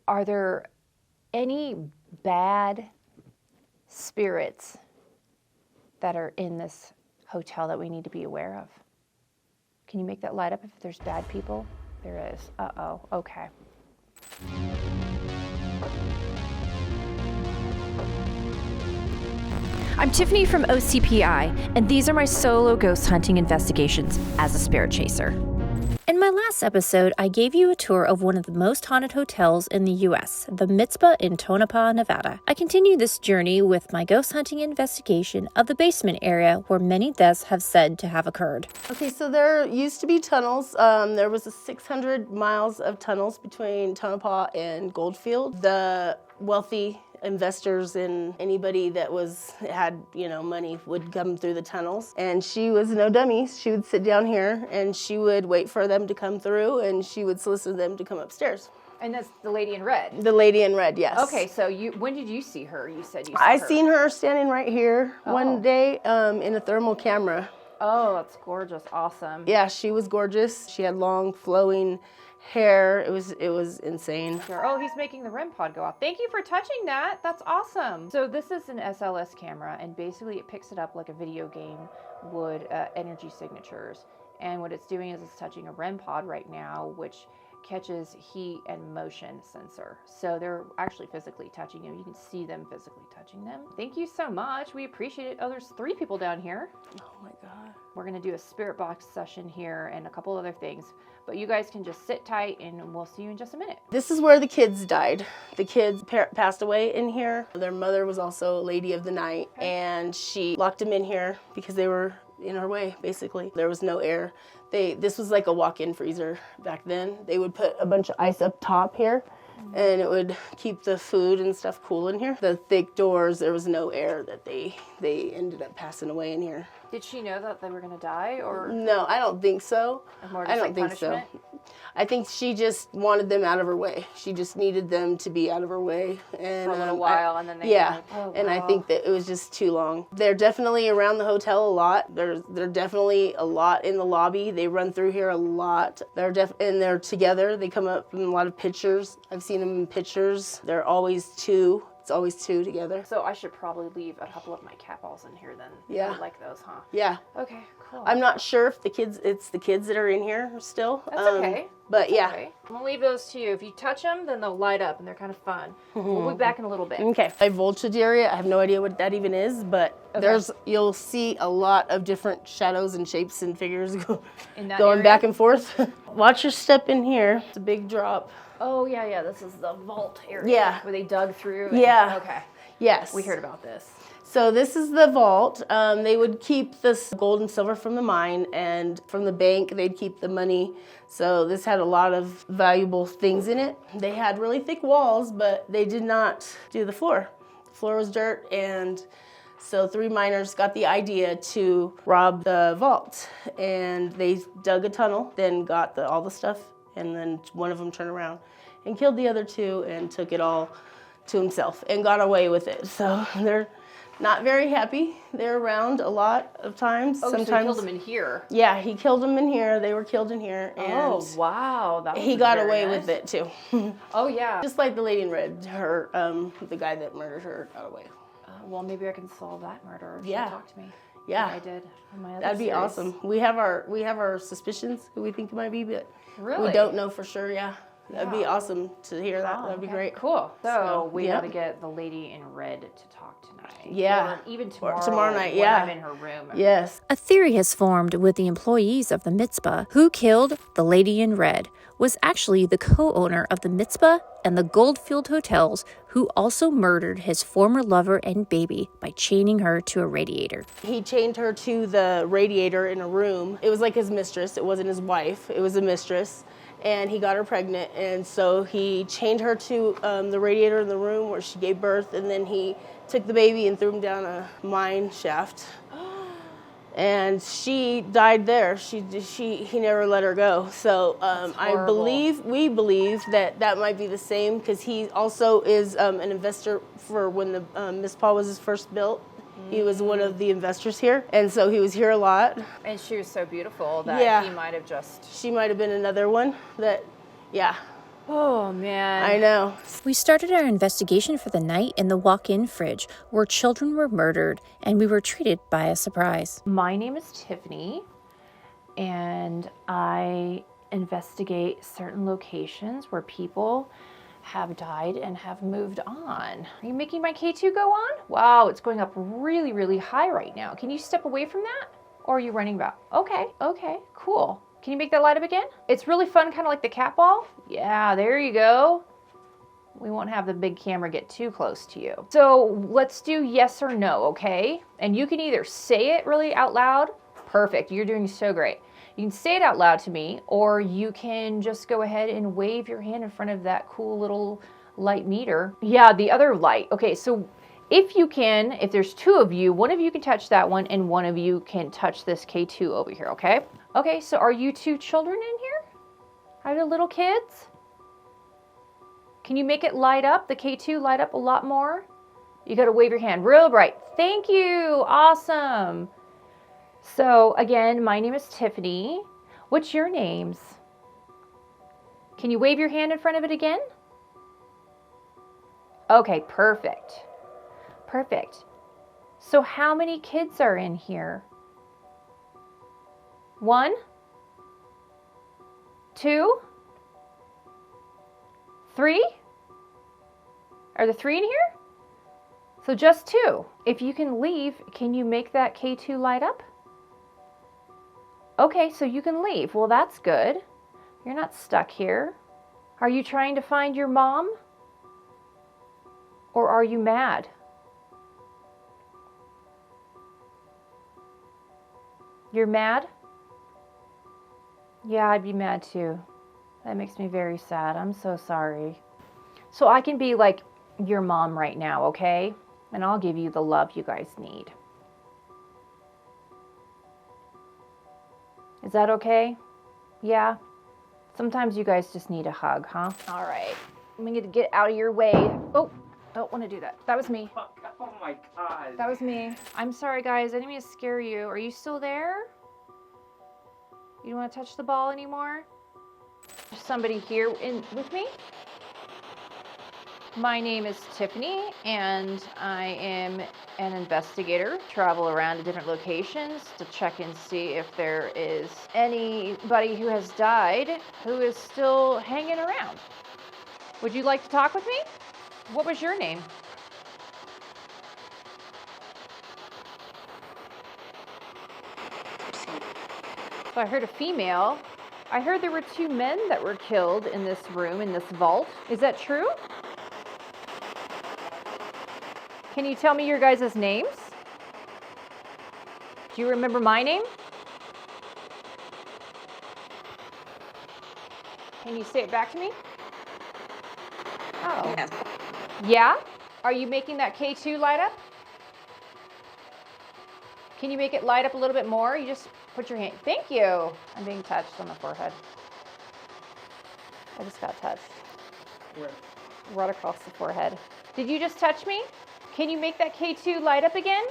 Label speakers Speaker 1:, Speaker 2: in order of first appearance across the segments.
Speaker 1: Are there any bad spirits that are in this hotel that we need to be aware of? Can you make that light up if there's bad people? There is. Uh-oh. Okay. I'm Tiffany from OCPI, and these are my solo ghost hunting investigations as a spirit chaser. In my last episode, I gave you a tour of one of the most haunted hotels in the U.S., the Mizpah in Tonopah, Nevada. I continue this journey with my ghost hunting investigation of the basement area where many deaths have said to have occurred.
Speaker 2: Okay, so there used to be tunnels. There was 600 miles of tunnels between Tonopah and Goldfield. The wealthy investors and anybody that had money would come through the tunnels, and she was no dummy. She would sit down here and she would wait for them to come through, and she would solicit them to come upstairs.
Speaker 1: And that's the lady in red?
Speaker 2: The lady in red, yes.
Speaker 1: Okay, so when did you see her? You said you saw
Speaker 2: I
Speaker 1: her.
Speaker 2: seen her standing right here one day in a thermal camera.
Speaker 1: Oh, that's gorgeous. Awesome.
Speaker 2: Yeah, she was gorgeous. She had long flowing hair. It was insane.
Speaker 1: Oh, he's making the REM pod go off. Thank you for touching that. That's awesome. So this is an SLS camera, and basically it picks it up like a video game would energy signatures. And what it's doing is it's touching a REM pod right now, which catches heat and motion sensor. So they're actually physically touching you. You can see them physically touching them. Thank you so much. We appreciate it. Oh, there's 3 people down here.
Speaker 2: Oh my God.
Speaker 1: We're going to do a spirit box session here and a couple other things. But you guys can just sit tight and we'll see you in just a minute.
Speaker 2: This is where the kids died. The kids passed away in here. Their mother was also a lady of the night, and she locked them in here because they were in our way, basically. There was no air. This was like a walk-in freezer back then. They would put a bunch of ice up top here, and it would keep the food and stuff cool in here. The thick doors, there was no air that they ended up passing away in here.
Speaker 1: Did she know that they were going to die, or?
Speaker 2: No, I don't think so.
Speaker 1: I don't think so.
Speaker 2: I think she just wanted them out of her way. She just needed them to be out of her way. And,
Speaker 1: for a little while, and then they
Speaker 2: yeah,
Speaker 1: died. Oh,
Speaker 2: and
Speaker 1: wow.
Speaker 2: I think that it was just too long. They're definitely around the hotel a lot. They're definitely a lot in the lobby. They run through here a lot. And they're together. They come up in a lot of pictures. I've seen them in pictures. They're always 2. It's always 2 together.
Speaker 1: So I should probably leave a couple of my cat balls in here then.
Speaker 2: Yeah.
Speaker 1: I like those, huh?
Speaker 2: Yeah.
Speaker 1: Okay, cool.
Speaker 2: I'm not sure if it's the kids that are in here still.
Speaker 1: That's okay.
Speaker 2: But
Speaker 1: That's
Speaker 2: yeah.
Speaker 1: Okay. I'm gonna leave those to you. If you touch them, then they'll light up and they're kind of fun. We'll be back in a little bit.
Speaker 2: Okay. High voltage area. I have no idea what that even is, but you'll see a lot of different shadows and shapes and figures going back and forth. Watch your step in here. It's a big drop.
Speaker 1: Oh yeah. This is the vault area.
Speaker 2: Yeah.
Speaker 1: Where they dug through. Okay.
Speaker 2: Yes.
Speaker 1: We heard about this.
Speaker 2: So this is the vault. They would keep this gold and silver from the mine, and from the bank they'd keep the money. So this had a lot of valuable things in it. They had really thick walls, but they did not do the floor. The floor was dirt, and so 3 miners got the idea to rob the vault. And they dug a tunnel, then got all the stuff, and then one of them turned around and killed the other 2 and took it all to himself and got away with it. So they're not very happy. They're around a lot of times.
Speaker 1: Oh,
Speaker 2: sometimes,
Speaker 1: so he killed them in here?
Speaker 2: Yeah, he killed them in here. They were killed in here. And
Speaker 1: oh, wow.
Speaker 2: He got away with it, too.
Speaker 1: Oh, yeah.
Speaker 2: Just like the lady in red, the guy that murdered her got away.
Speaker 1: Well, maybe I can solve that murder if
Speaker 2: Yeah.
Speaker 1: she talked to me.
Speaker 2: Yeah.
Speaker 1: Like I did on my other
Speaker 2: That'd be
Speaker 1: series.
Speaker 2: awesome. We have our suspicions who we think it might be, but
Speaker 1: really?
Speaker 2: we don't know for sure, yeah. That'd be awesome to hear that. That'd be great.
Speaker 1: Cool. So we
Speaker 2: yeah.
Speaker 1: got to get the lady in red to talk tonight.
Speaker 2: Yeah.
Speaker 1: Or even tomorrow.
Speaker 2: Or tomorrow night,
Speaker 1: when
Speaker 2: yeah.
Speaker 1: I'm in her room.
Speaker 2: Yes.
Speaker 3: A theory has formed with the employees of the Mizpah who killed the lady in red was actually the co-owner of the Mizpah and the Goldfield hotels, who also murdered his former lover and baby by chaining her to a radiator.
Speaker 2: He chained her to the radiator in a room. It was like his mistress. It wasn't his wife. It was a mistress. And he got her pregnant, and so he chained her to the radiator in the room where she gave birth, and then he took the baby and threw him down a mine shaft. And she died there. He never let her go. So we believe that might be the same, because he also is an investor for when the Mizpah was first built. He was one of the investors here, and so he was here a lot.
Speaker 1: And she was so beautiful that he might have just...
Speaker 2: She might have been another one that, yeah.
Speaker 1: Oh, man.
Speaker 2: I know.
Speaker 3: We started our investigation for the night in the walk-in fridge where children were murdered, and we were treated by a surprise.
Speaker 1: My name is Tiffany, and I investigate certain locations where people have died and have moved on. Are you making my K2 go on? Wow, it's going up really, really high right now. Can you step away from that? Or are you running about? Okay, cool. Can you make that light up again? It's really fun, kind of like the cat ball. Yeah, there you go. We won't have the big camera get too close to you. So let's do yes or no, okay? And you can either say it really out loud. Perfect, you're doing so great. You can say it out loud to me, or you can just go ahead and wave your hand in front of that cool little light meter. Yeah, the other light. Okay, so if you can, if there's two of you, one of you can touch that one and one of you can touch this K2 over here, okay? Okay, so are you two children in here? Are you little kids? Can you make it light up, the K2 light up a lot more? You gotta wave your hand real bright. Thank you, awesome. So again, my name is Tiffany. What's your names? Can you wave your hand in front of it again? Okay, perfect. Perfect. So how many kids are in here? 1, 2, 3? Are there 3 in here? So just 2. If you can leave, can you make that K2 light up? Okay, so you can leave. Well, that's good. You're not stuck here. Are you trying to find your mom? Or are you mad? You're mad? Yeah, I'd be mad too. That makes me very sad. I'm so sorry. So I can be like your mom right now, okay? And I'll give you the love you guys need. Is that okay? Yeah? Sometimes you guys just need a hug, huh? All right. I'm gonna get out of your way. Oh, don't want to do that. That was me.
Speaker 4: Oh my God.
Speaker 1: That was me. I'm sorry, guys. I didn't mean to scare you. Are you still there? You don't want to touch the ball anymore? There's somebody here with me. My name is Tiffany, and I am an investigator. Travel around to different locations to check and see if there is anybody who has died who is still hanging around. Would you like to talk with me? What was your name? So I heard a female. I heard there were 2 men that were killed in this room, in this vault. Is that true? Can you tell me your guys' names? Do you remember my name? Can you say it back to me? Oh.
Speaker 5: Yes.
Speaker 1: Yeah? Are you making that K2 light up? Can you make it light up a little bit more? You just put your hand. Thank you. I'm being touched on the forehead. I just got touched.
Speaker 4: Where?
Speaker 1: Right across the forehead. Did you just touch me? Can you make that K2 light up again?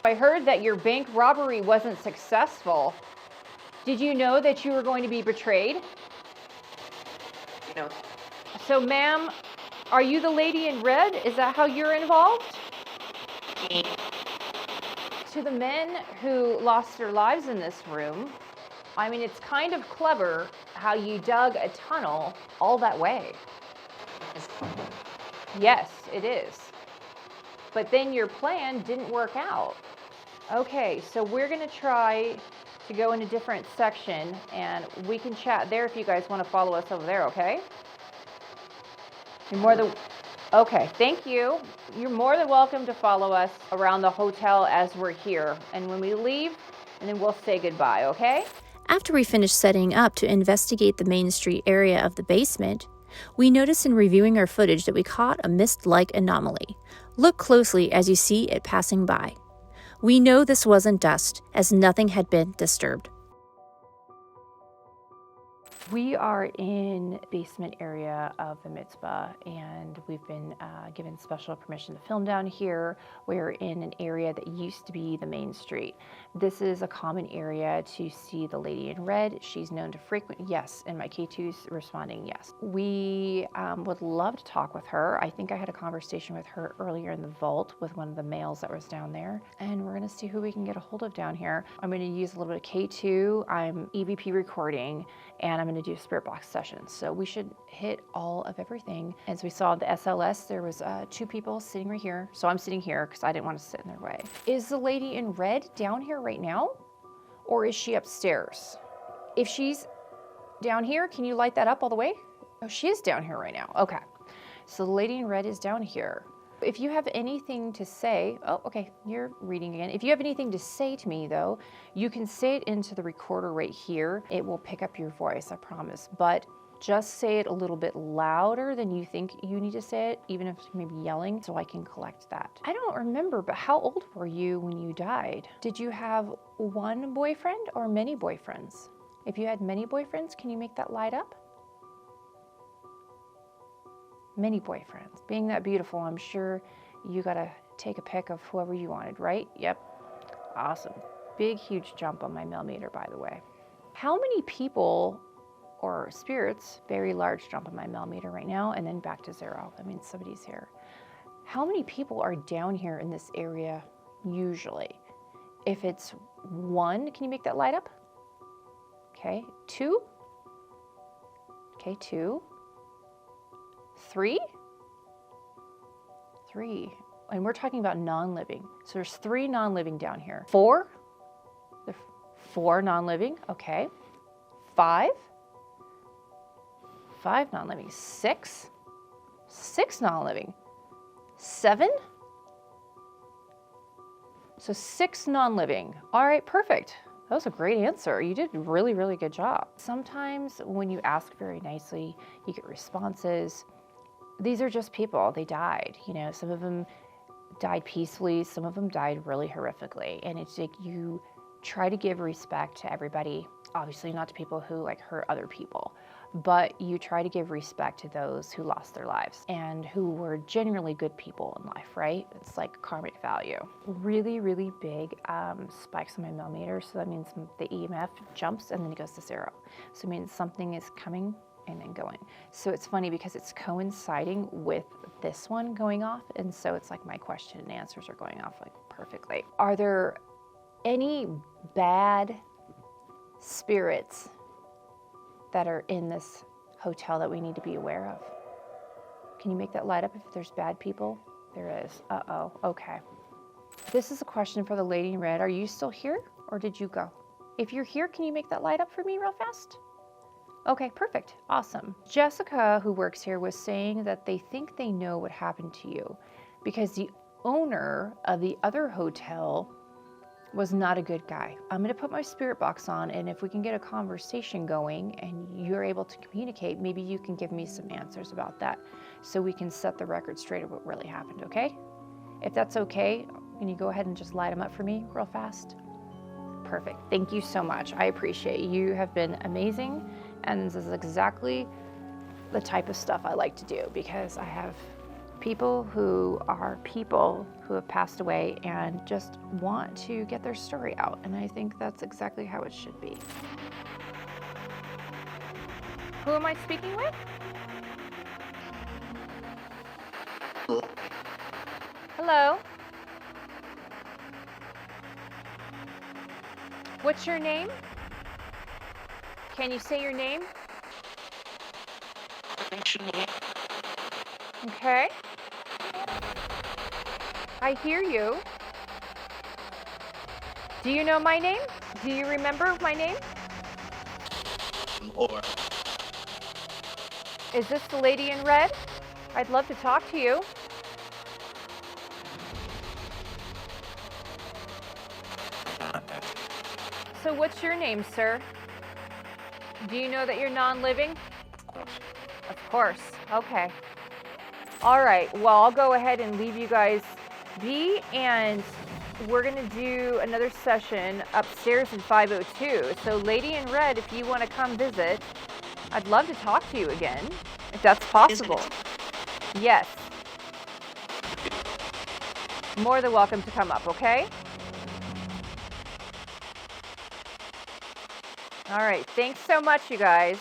Speaker 1: I heard that your bank robbery wasn't successful. Did you know that you were going to be betrayed?
Speaker 5: No.
Speaker 1: So, ma'am, are you the lady in red? Is that how you're involved? To the men who lost their lives in this room, I mean, it's kind of clever how you dug a tunnel all that way. Yes, it is. But then your plan didn't work out. Okay, so we're going to try to go in a different section, and we can chat there if you guys want to follow us over there, okay? You're more than... Okay, thank you. You're more than welcome to follow us around the hotel as we're here. And when we leave, and then we'll say goodbye, okay?
Speaker 3: After we finished setting up to investigate the Main Street area of the basement, we noticed in reviewing our footage that we caught a mist-like anomaly. Look closely as you see it passing by. We know this wasn't dust, as nothing had been disturbed.
Speaker 1: We are in basement area of the Mizpah, and we've been given special permission to film down here. We're in an area that used to be the main street. This is a common area to see the lady in red. She's known to frequent, yes, and my K2's responding yes. We would love to talk with her. I think I had a conversation with her earlier in the vault with one of the males that was down there, and we're gonna see who we can get a hold of down here. I'm gonna use a little bit of K2. I'm EVP recording, and I'm gonna do a spirit box session. So we should hit all of everything. As we saw the SLS, there was 2 people sitting right here. So I'm sitting here because I didn't want to sit in their way. Is the lady in red down here right now? Or is she upstairs? If she's down here, can you light that up all the way? Oh, she is down here right now. Okay. So the lady in red is down here. If you have anything to say, oh, okay, you're reading again. If you have anything to say to me though, you can say it into the recorder right here. It will pick up your voice, I promise. But just say it a little bit louder than you think you need to say it, even if it's maybe yelling, so I can collect that. I don't remember, but how old were you when you died? Did you have one boyfriend or many boyfriends? If you had many boyfriends, can you make that light up? Many boyfriends. Being that beautiful, I'm sure you got to take a pic of whoever you wanted, right? Yep. Awesome. Big, huge jump on my millimeter, by the way. How many people or spirits, very large jump on my millimeter right now, and then back to 0. That means somebody's here. How many people are down here in this area usually? If it's 1, can you make that light up? Okay. 2? Okay, 2. 3? 3. And we're talking about non-living. So there's 3 non-living down here. 4? There's 4 non-living. Okay. 5? 5 non-living. 6? 6 non-living. 7? So 6 non-living. All right, perfect. That was a great answer. You did a really, really good job. Sometimes when you ask very nicely, you get responses. These are just people. They died. You know, some of them died peacefully. Some of them died really horrifically. And it's like you try to give respect to everybody. Obviously not to people who like hurt other people, but you try to give respect to those who lost their lives and who were genuinely good people in life, right? It's like karmic value. Really, really big spikes on my millimeter. So that means the EMF jumps and then it goes to 0. So it means something is coming and then going. So it's funny because it's coinciding with this one going off. And so it's like my question and answers are going off like perfectly. Are there any bad spirits that are in this hotel that we need to be aware of? Can you make that light up if there's bad people? There is. Uh-oh. Okay. This is a question for the lady in red. Are you still here or did you go? If you're here, can you make that light up for me real fast? Okay, perfect. Awesome. Jessica, who works here, was saying that they think they know what happened to you because the owner of the other hotel was not a good guy. I'm going to put my spirit box on, and if we can get a conversation going and you're able to communicate, maybe you can give me some answers about that so we can set the record straight of what really happened, okay? If that's okay, can you go ahead and just light them up for me real fast? Perfect. Thank you so much. I appreciate it. You have been amazing, and this is exactly the type of stuff I like to do because I have people who have passed away and just want to get their story out. And I think that's exactly how it should be. Who am I speaking with? Hello? What's your name? Can you say your name? Okay. I hear you. Do you know my name? Do you remember my name? Is this the lady in red? I'd love to talk to you. So what's your name, sir? Do you know that you're non-living? Of course. Okay. All right. Well, I'll go ahead and leave you guys be, and we're going to do another session upstairs in 502. So lady in red, if you want to come visit, I'd love to talk to you again, if that's possible. Yes. More than welcome to come up, okay? All right, thanks so much, you guys.